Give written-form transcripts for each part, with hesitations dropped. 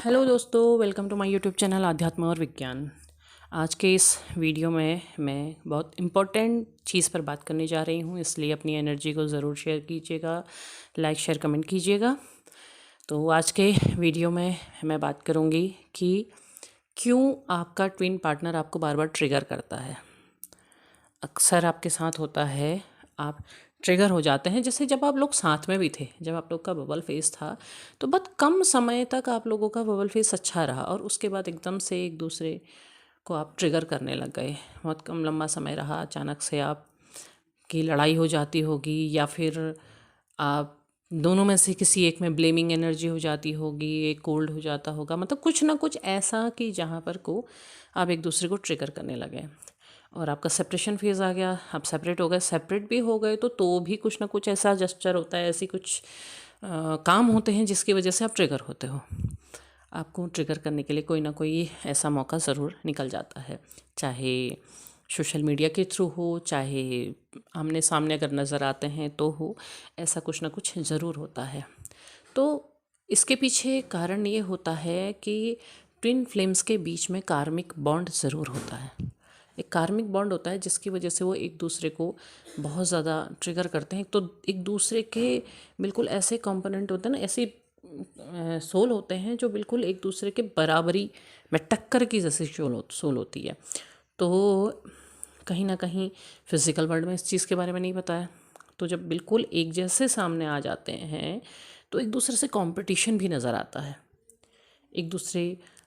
Hello दोस्तों, welcome to my YouTube channel आध्यात्म और विज्ञान। आज के इस वीडियो में मैं बहुत इम्पोर्टेंट चीज़ पर बात करने जा रही हूँ, इसलिए अपनी एनर्जी को ज़रूर शेयर कीजिएगा, लाइक शेयर कमेंट कीजिएगा। तो आज के वीडियो में मैं बात करूँगी कि क्यों आपका ट्विन पार्टनर आपको बार बार ट्रिगर करता है। अक्सर आपके साथ होता है, आप ट्रिगर हो जाते हैं। जैसे जब आप लोग साथ में भी थे, जब आप लोग का बबल फेस था, तो बहुत कम समय तक आप लोगों का बबल फेस अच्छा रहा और उसके बाद एकदम से एक दूसरे को आप ट्रिगर करने लग गए। बहुत कम लंबा समय रहा, अचानक से आप की लड़ाई हो जाती होगी, या फिर आप दोनों में से किसी एक में ब्लेमिंग एनर्जी हो जाती होगी, एक कोल्ड हो जाता होगा। मतलब कुछ ना कुछ ऐसा कि जहाँ पर को आप एक दूसरे को ट्रिगर करने लगे और आपका सेपरेशन फेज़ आ गया। आप सेपरेट हो गए, सेपरेट भी हो गए तो भी कुछ ना कुछ ऐसा जस्चर होता है, ऐसी कुछ काम होते हैं जिसकी वजह से आप ट्रिगर होते हो। आपको ट्रिगर करने के लिए कोई ना कोई ऐसा मौका ज़रूर निकल जाता है, चाहे सोशल मीडिया के थ्रू हो, चाहे आमने सामने अगर नज़र आते हैं तो हो। ऐसा कुछ ना कुछ ज़रूर होता है। तो इसके पीछे कारण ये होता है कि ट्विन फ्लेम्स के बीच में कार्मिक बॉन्ड ज़रूर होता है। एक कार्मिक बॉन्ड होता है जिसकी वजह से वो एक दूसरे को बहुत ज़्यादा ट्रिगर करते हैं। तो एक दूसरे के बिल्कुल ऐसे कंपोनेंट होते हैं ना, ऐसी सोल होते हैं जो बिल्कुल एक दूसरे के बराबरी में टक्कर की जैसी सोल होती है। तो कहीं ना कहीं फिज़िकल वर्ल्ड में इस चीज़ के बारे में नहीं पता है। तो जब बिल्कुल एक जैसे सामने आ जाते हैं तो एक दूसरे से कंपटीशन भी नज़र आता है। एक दूसरे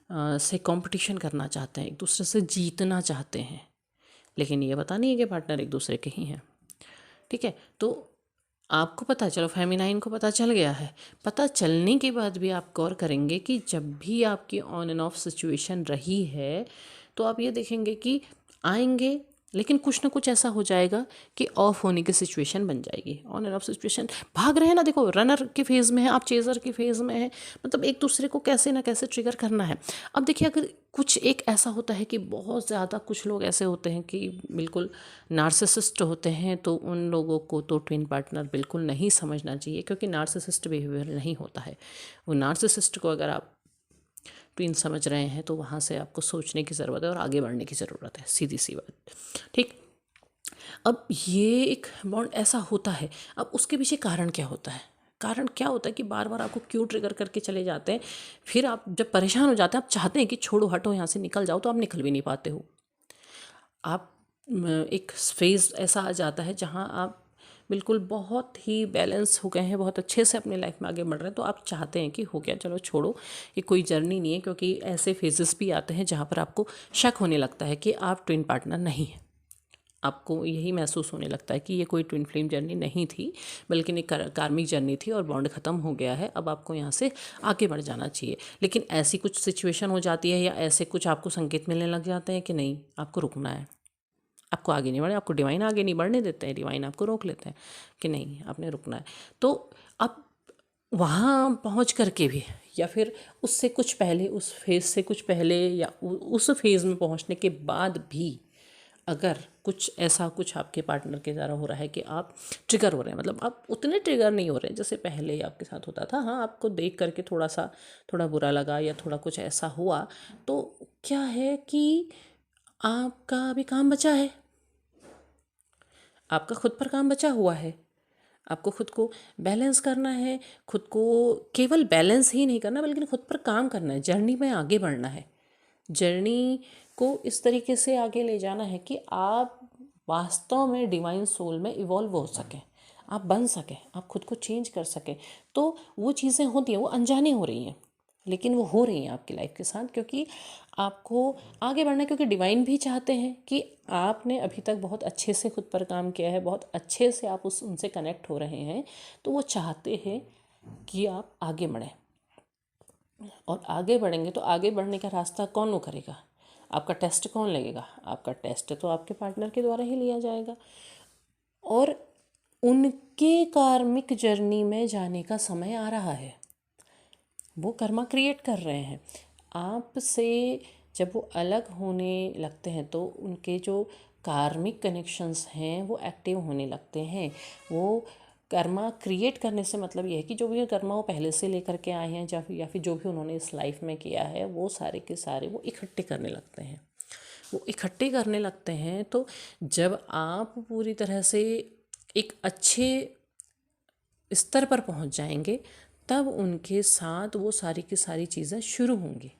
से कंपटीशन करना चाहते हैं, एक दूसरे से जीतना चाहते हैं, लेकिन ये पता नहीं है कि पार्टनर एक दूसरे के ही हैं। ठीक है, तो आपको पता चलो, फेमिनाइन को पता चल गया है। पता चलने के बाद भी आप गौर करेंगे कि जब भी आपकी ऑन एंड ऑफ सिचुएशन रही है तो आप ये देखेंगे कि आएंगे, लेकिन कुछ ना कुछ ऐसा हो जाएगा कि ऑफ होने की सिचुएशन बन जाएगी। ऑन एंड ऑफ सिचुएशन, भाग रहे हैं ना, देखो रनर के फेज़ में है, आप चेज़र के फेज़ में है। मतलब एक दूसरे को कैसे ना कैसे ट्रिगर करना है। अब देखिए, अगर कुछ एक ऐसा होता है कि बहुत ज़्यादा कुछ लोग ऐसे होते हैं कि बिल्कुल नार्सिसिस्ट होते हैं, तो उन लोगों को तो ट्विन पार्टनर बिल्कुल नहीं समझना चाहिए, क्योंकि नार्सिसिस्ट बिहेवियर नहीं होता है वो। नार्सिसिस्ट को अगर आप ट्विन समझ रहे हैं तो वहाँ से आपको सोचने की ज़रूरत है और आगे बढ़ने की ज़रूरत है, सीधी सी बात। ठीक। अब ये एक बॉन्ड ऐसा होता है, अब उसके पीछे कारण क्या होता है? कारण क्या होता है कि बार बार आपको क्यों ट्रिगर करके चले जाते हैं? फिर आप जब परेशान हो जाते हैं, आप चाहते हैं कि छोड़ो हटो यहाँ से निकल जाओ, तो आप निकल भी नहीं पाते हो। आप एक फेज़ ऐसा आ जाता है जहाँ आप बिल्कुल बहुत ही बैलेंस हो गए हैं, बहुत अच्छे से अपनी लाइफ में आगे बढ़ रहे हैं, तो आप चाहते हैं कि हो गया, चलो छोड़ो, ये कोई जर्नी नहीं है। क्योंकि ऐसे फेजेस भी आते हैं जहाँ पर आपको शक होने लगता है कि आप ट्विन पार्टनर नहीं हैं। आपको यही महसूस होने लगता है कि ये कोई ट्विन फ्लेम जर्नी नहीं थी, बल्कि एक कार्मिक जर्नी थी और बॉन्ड ख़त्म हो गया है। अब आपको यहाँ से आगे बढ़ जाना चाहिए। लेकिन ऐसी कुछ सिचुएशन हो जाती है या ऐसे कुछ आपको संकेत मिलने लग जाते हैं कि नहीं, आपको रुकना है, आपको आगे नहीं बढ़े, आपको डिवाइन आगे नहीं बढ़ने देते हैं, डिवाइन आपको रोक लेते हैं कि नहीं, आपने रुकना है। तो अब वहाँ पहुँच करके भी, या फिर उससे कुछ पहले, उस फेज़ से कुछ पहले, या उस फेज़ में पहुँचने के बाद भी अगर कुछ ऐसा कुछ आपके पार्टनर के द्वारा हो रहा है कि आप ट्रिगर हो रहे हैं, मतलब आप उतने ट्रिगर नहीं हो रहे हैं जैसे पहले आपके साथ होता था। हाँ, आपको देख करके थोड़ा बुरा लगा या थोड़ा कुछ ऐसा हुआ, तो क्या है कि आपका अभी काम बचा है, आपका खुद पर काम बचा हुआ है। आपको खुद को बैलेंस करना है, खुद को केवल बैलेंस ही नहीं करना बल्कि खुद पर काम करना है, जर्नी में आगे बढ़ना है। जर्नी को इस तरीके से आगे ले जाना है कि आप वास्तव में डिवाइन सोल में इवॉल्व हो सकें, आप बन सकें, आप खुद को चेंज कर सकें। तो वो चीज़ें होती हैं, वो अनजाने हो रही हैं, लेकिन वो हो रही हैं आपकी लाइफ के साथ, क्योंकि आपको आगे बढ़ना है। क्योंकि डिवाइन भी चाहते हैं कि आपने अभी तक बहुत अच्छे से खुद पर काम किया है, बहुत अच्छे से आप उनसे कनेक्ट हो रहे हैं, तो वो चाहते हैं कि आप आगे बढ़ें। और आगे बढ़ेंगे तो आगे बढ़ने का रास्ता कौन वो करेगा? आपका टेस्ट कौन लगेगा? आपका टेस्ट तो आपके पार्टनर के द्वारा ही लिया जाएगा। और उनके कार्मिक जर्नी में जाने का समय आ रहा है। वो कर्मा क्रिएट कर रहे हैं आपसे। जब वो अलग होने लगते हैं तो उनके जो कार्मिक कनेक्शंस हैं वो एक्टिव होने लगते हैं। वो कर्मा क्रिएट करने से मतलब ये है कि जो भी कर्मा वो पहले से लेकर के आए हैं या फिर जो भी उन्होंने इस लाइफ में किया है वो सारे के सारे वो इकट्ठे करने लगते हैं। वो इकट्ठे करने लगते हैं तो जब आप पूरी तरह से एक अच्छे स्तर पर पहुंच जाएंगे तब उनके साथ वो सारी की सारी चीज़ें शुरू होंगी।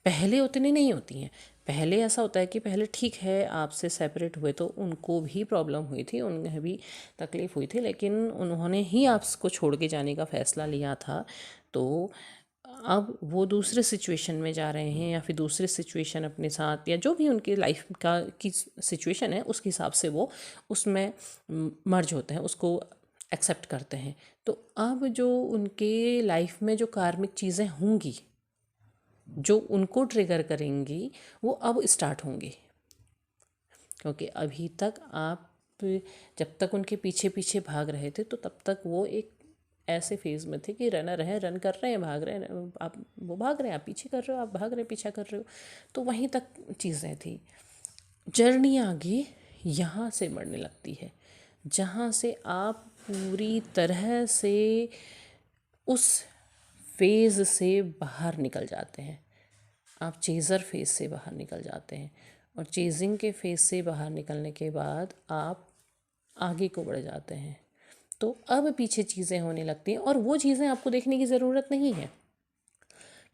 पहले उतनी नहीं होती हैं। पहले ऐसा होता है कि पहले ठीक है आपसे सेपरेट हुए तो उनको भी प्रॉब्लम हुई थी, उन्हें भी तकलीफ़ हुई थी, लेकिन उन्होंने ही आपको छोड़ के जाने का फ़ैसला लिया था। तो अब वो दूसरे सिचुएशन में जा रहे हैं या फिर दूसरे सिचुएशन अपने साथ या जो भी उनकी लाइफ का की सिचुएशन है उसके हिसाब से वो उसमें मर्ज होते हैं, उसको एक्सेप्ट करते हैं। तो अब जो उनके लाइफ में जो कार्मिक चीज़ें होंगी जो उनको ट्रिगर करेंगी वो अब स्टार्ट होंगी। क्योंकि अभी तक आप जब तक उनके पीछे पीछे भाग रहे थे तो तब तक वो एक ऐसे फेज़ में थे कि रनर हैं, रन कर रहे हैं, भाग रहे हैं, आप वो भाग रहे हैं, आप पीछे कर रहे हो, आप भाग रहे हैं, पीछा कर रहे हो। तो वहीं तक चीज़ें थी। जर्नी आगे यहाँ से बढ़ने लगती है जहाँ से आप पूरी तरह से उस फेज़ से बाहर निकल जाते हैं। आप चेज़र फेज़ से बाहर निकल जाते हैं और चेजिंग के फेज़ से बाहर निकलने के बाद आप आगे को बढ़ जाते हैं। तो अब पीछे चीज़ें होने लगती हैं और वो चीज़ें आपको देखने की ज़रूरत नहीं है,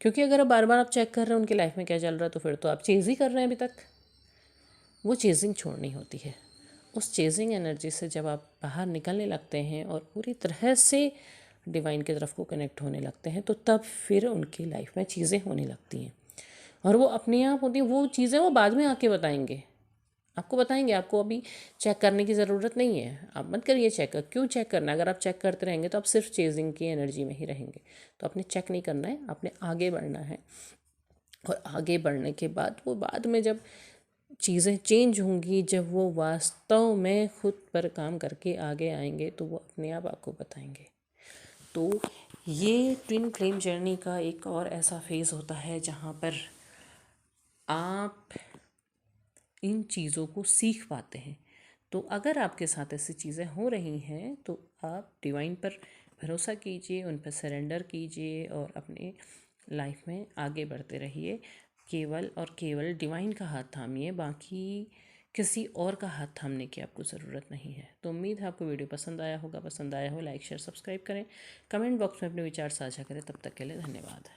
क्योंकि अगर अब बार बार आप चेक कर रहे हैं उनकी लाइफ में क्या चल रहा है तो फिर तो आप चेज़ ही कर रहे हैं अभी तक। वो चेजिंग छोड़नी होती है। उस चेजिंग एनर्जी से जब आप बाहर निकलने लगते हैं और पूरी तरह से डिवाइन की तरफ को कनेक्ट होने लगते हैं तो तब फिर उनकी लाइफ में चीज़ें होने लगती हैं और वो अपने आप होती हैं। वो चीज़ें वो बाद में आके बताएंगे, आपको बताएंगे। आपको अभी चेक करने की ज़रूरत नहीं है, आप मत करिए चेक। क्यों चेक करना है? अगर आप चेक करते रहेंगे तो आप सिर्फ चेजिंग की एनर्जी में ही रहेंगे। तो आपने चेक नहीं करना है, आपने आगे बढ़ना है। और आगे बढ़ने के बाद वो बाद में जब चीज़ें चेंज होंगी, जब वो वास्तव में खुद पर काम करके आगे आएंगे तो वो अपने आप आपको बताएंगे। तो ये ट्विन फ्लेम जर्नी का एक और ऐसा फेज़ होता है जहाँ पर आप इन चीज़ों को सीख पाते हैं। तो अगर आपके साथ ऐसी चीज़ें हो रही हैं तो आप डिवाइन पर भरोसा कीजिए, उन पर सरेंडर कीजिए और अपने लाइफ में आगे बढ़ते रहिए। केवल और केवल डिवाइन का हाथ थामिए, बाकी किसी और का हाथ थामने की आपको ज़रूरत नहीं है। तो उम्मीद है आपको वीडियो पसंद आया होगा। पसंद आया हो लाइक शेयर सब्सक्राइब करें, कमेंट बॉक्स में अपने विचार साझा करें। तब तक के लिए धन्यवाद।